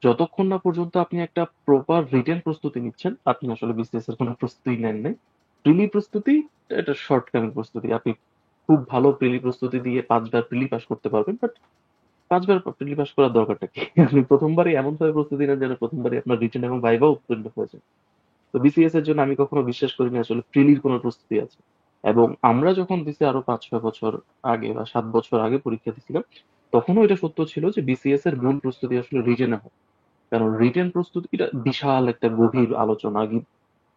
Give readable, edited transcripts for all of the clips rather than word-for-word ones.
যতক্ষণ না পর্যন্ত আপনি একটা প্রপার রিটেন প্রস্তুতি নিচ্ছেন, আপনি আসলে বিসিএস এর কোনো প্রস্তুতি নেন নাই। প্রিলি প্রস্তুতি এটা শর্টকামিং প্রস্তুতি। আপনি খুব ভালো প্রিলি প্রস্তুতি দিয়ে ৫ বার প্রিলি পাস করতে পারবেন। বাট ৫ বার প্রিলি পাস করার দরকারটা কি? আপনি ১ম বারেই এমনভাবে প্রস্তুতি নেন যেন ১ম বারেই আপনার রিটেন এবং ভাইভাও উত্তীর্ণ হয়ে যায়। তো বিসিএস এর জন্য আমি কখনো বিশ্বাস করিনি আসলে প্রিলির কোনো প্রস্তুতি আছে। এবং আমরা যখন দিছি আরো ৫-৬ বছর আগে বা ৭ বছর আগে পরীক্ষা দিছিলাম, তখনও এটা সত্য ছিল যে বিসিএস এর মূল প্রস্তুতি আসলে রিটেনে হয়। কারণ রিটেন প্রস্তুতিটা বিশাল একটা গভীর আলোচনা,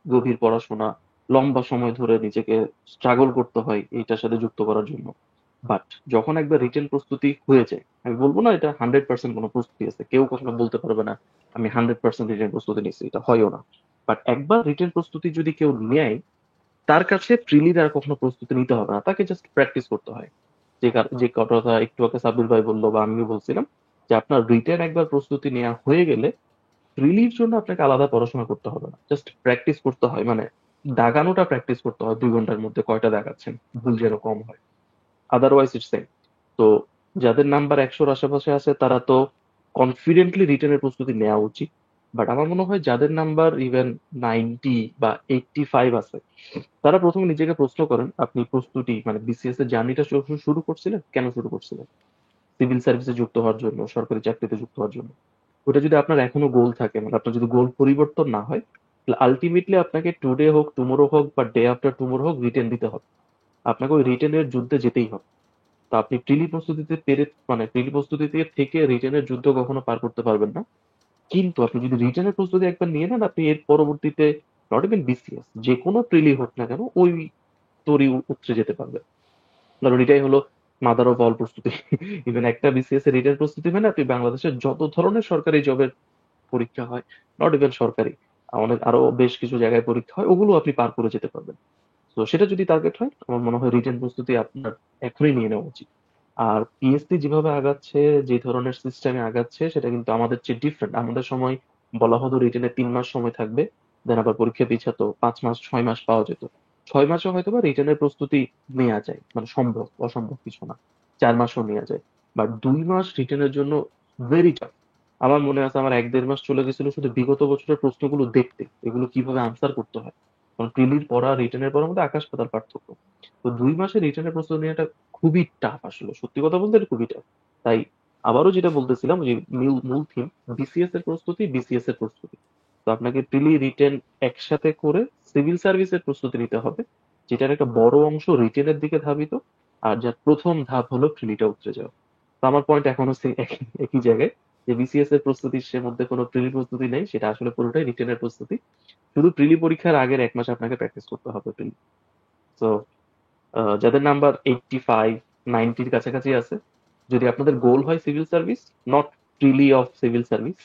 গভীর পড়াশোনা, লম্বা সময় ধরে নিজেকে স্ট্রাগল করতে হয় এইটার সাথে যুক্ত করার জন্য। বাট যখন একবার রিটেন প্রস্তুতি হয়ে যায়, আমি বলবো না এটা 100% কোনো প্রস্তুতি আছে। কেউ কখনো বলতে পারবে না আমি 100% রিটেন প্রস্তুতি নিচ্ছি। এটা হয়ও না। বাট একবার রিটেন প্রস্তুতি যদি কেউ নেয়, তার কাছে প্রিলির আর কখনো প্রস্তুতি নিতে হবে না। তাকে জাস্ট প্র্যাকটিস করতে হয়। যে কথা একটু আগে সাব্বির ভাই বললো বা আমিও বলছিলাম যে আপনার রিটেন একবার প্রস্তুতি নেওয়া হয়ে গেলে প্রিলির জন্য আপনাকে আলাদা পড়াশোনা করতে হবে না। জাস্ট প্র্যাকটিস করতে হয়। মানে দাগানোটা প্র্যাকটিস করতে হয় ২ ঘন্টার মধ্যে কয়টা দাগাচ্ছেন, ভুল যেন কম হয়। Otherwise it's same. তো যাদের নাম্বার ১০০-র আশেপাশে আছে তারা তো কনফিডেন্টলি রিটেনের প্রস্তুতি নেওয়া উচিত। বাট আমার মনে হয় যাদের নাম্বার ইভেন 90 বা 85 আছে, তারা প্রথমে নিজেকে প্রশ্ন করেন আপনি প্রস্তুতি মানে বিসিএস এর জার্নিটা শুরু করছিলেন কেন শুরু করছিলেন? সিভিল সার্ভিসে যুক্ত হওয়ার জন্য, সরকারি চাকরিতে যুক্ত হওয়ার জন্য। ওটা যদি আপনার এখনো গোল থাকে, মানে আপনার যদি গোল পরিবর্তন না হয়, তাহলে আলটিমেটলি আপনাকে টুডে হোক, টুমোরো হোক বা ডে আফটার টুমোরো হোক রিটেন দিতে হবে। আপনাকে ওই রিটেনের যুদ্ধে যেতেই হবে। তো আপনি প্রিলি প্রস্তুতিতে মানে প্রিলি প্রস্তুতিতে থেকে রিটেনের যুদ্ধ কখনো পার করতে পারবেন না। কিন্তু আপনি যদি রিটেনের প্রস্তুতি একবার নিয়ে নেন, আপনি এর পরবর্তীতে নট ইভেন বিসিএস যে কোনো প্রিলি হোক না কেন ওই তরি উতরে যেতে পারবেন। কারণ এটাই হলো মাদার অফ অল প্রস্তুতি। ইভেন একটা বিসিএস এর রিটেন প্রস্তুতি মানে আপনি বাংলাদেশের যত ধরনের সরকারি জবের পরীক্ষা হয়, নট ইভেন সরকারি, অনেক আরো বেশ কিছু জায়গায় পরীক্ষা হয়, ওগুলো আপনি পার করে যেতে পারবেন। তো সেটা যদি টার্গেট হয়, আমার মনে হয় রিটেন প্রস্তুতি আপনার এখনই নিয়ে নেওয়া উচিত। আর পিএসসি যেভাবে আগাচ্ছে, যে ধরনের সিস্টেমে আগাচ্ছে, সেটা কিন্তু আমাদের চেয়ে ডিফারেন্ট। আমাদের সময় বলা হতো রিটেনে ৩ মাস সময় থাকবে, দেন আবার পরীক্ষা পিছাতো ৫ মাস ৬ মাস পাওয়া যেত। ৬ মাসে হয়তো বা রিটেনের প্রস্তুতি নেওয়া যায়, মানে সম্ভব, অসম্ভব কিছু না। ৪ মাসও নেওয়া যায়। বাট ২ মাস রিটেনের জন্য ভেরি টাফ। আমার মনে আছে আমার ১-১.৫ মাস চলে গেছিল শুধু বিগত বছরের প্রশ্নগুলো দেখতে, এগুলো কিভাবে আনসার করতে হয়। কারণ প্রিলির পড়া রিটেনের পড়ার মধ্যে আকাশ পাতাল পার্থক্য। তো ২ মাসে রিটেনের প্রস্তুতি নেওয়াটা খুবই টাফ আসলে, সত্যি কথা বলতে এটা খুবই টাফ। তাই আবারও যেটা বলতেছিলাম যে মূল মূল থিম বিসিএস এর প্রস্তুতি, বিসিএস এর প্রস্তুতি। তো আপনাকে প্রিলি রিটেন একসাথে করে সিভিল সার্ভিসের প্রস্তুতি নিতে হবে, যেটার একটা বড় অংশ রিটেনের দিকে ধাবিত। আর যার প্রথম ধাপ হলো প্রিলিটা উতরে যাওয়া। তো আমার পয়েন্ট এখনো একই একই জায়গায়, যে বিসিএস এর প্রস্তুতির সে মধ্যে কোনো প্রিলি প্রস্তুতি নেই, সেটা আসলে পুরোটাই রিটেনের প্রস্তুতি। শুধু প্রিলি পরীক্ষার আগের ১ মাস আপনাকে প্র্যাকটিস করতে হবে প্রিলি। তো যাদের নাম্বার 85, 90-র কাছাকাছি আছে, যদি আপনাদের গোল হয় civil service, not prelim of civil service,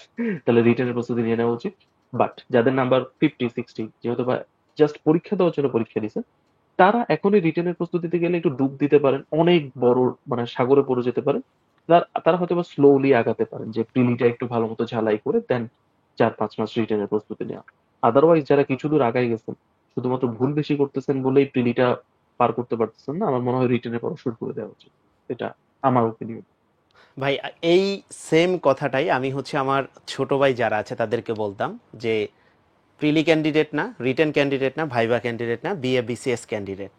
তাহলে রিটেনের প্রস্তুতি নিয়ে নেওয়া উচিত। বাট যাদের নাম্বার 50, 60, যেহেতু বা জাস্ট পরীক্ষা দেওয়ার জন্য পরীক্ষা দিছে, তারা এখনই রিটেনের প্রস্তুতিতে গেলে একটু ডুব দিতে পারেন, অনেক বড় মানে সাগরে পড়ে যেতে পারেন। তারা হয়তো বা স্লোলি আগাতে পারেন, যে প্রিলিটা একটু ভালো মতো ঝালাই করে দেন ৪-৫ মাস রিটেনের প্রস্তুতি নেওয়া। আদারওয়াইজ যারা কিছু দূর আগাই গেছেন, শুধুমাত্র ভুল বেশি করতেছেন বলেই প্রিলিটা পার করতে পারতেছেন না, আমার মনে হয় রিটেনের পড়া শুরু করে দেওয়া উচিত। এটা আমার ওপিনিয়ন। ভাই, এই সেম কথাটাই আমি হচ্ছে আমার ছোট ভাই যারা আছে তাদেরকে বলতাম যে প্রিলি ক্যান্ডিডেট না, রিটেন ক্যান্ডিডেট না, ভাইবা ক্যান্ডিডেট না, বিএ বিসিএস ক্যান্ডিডেট।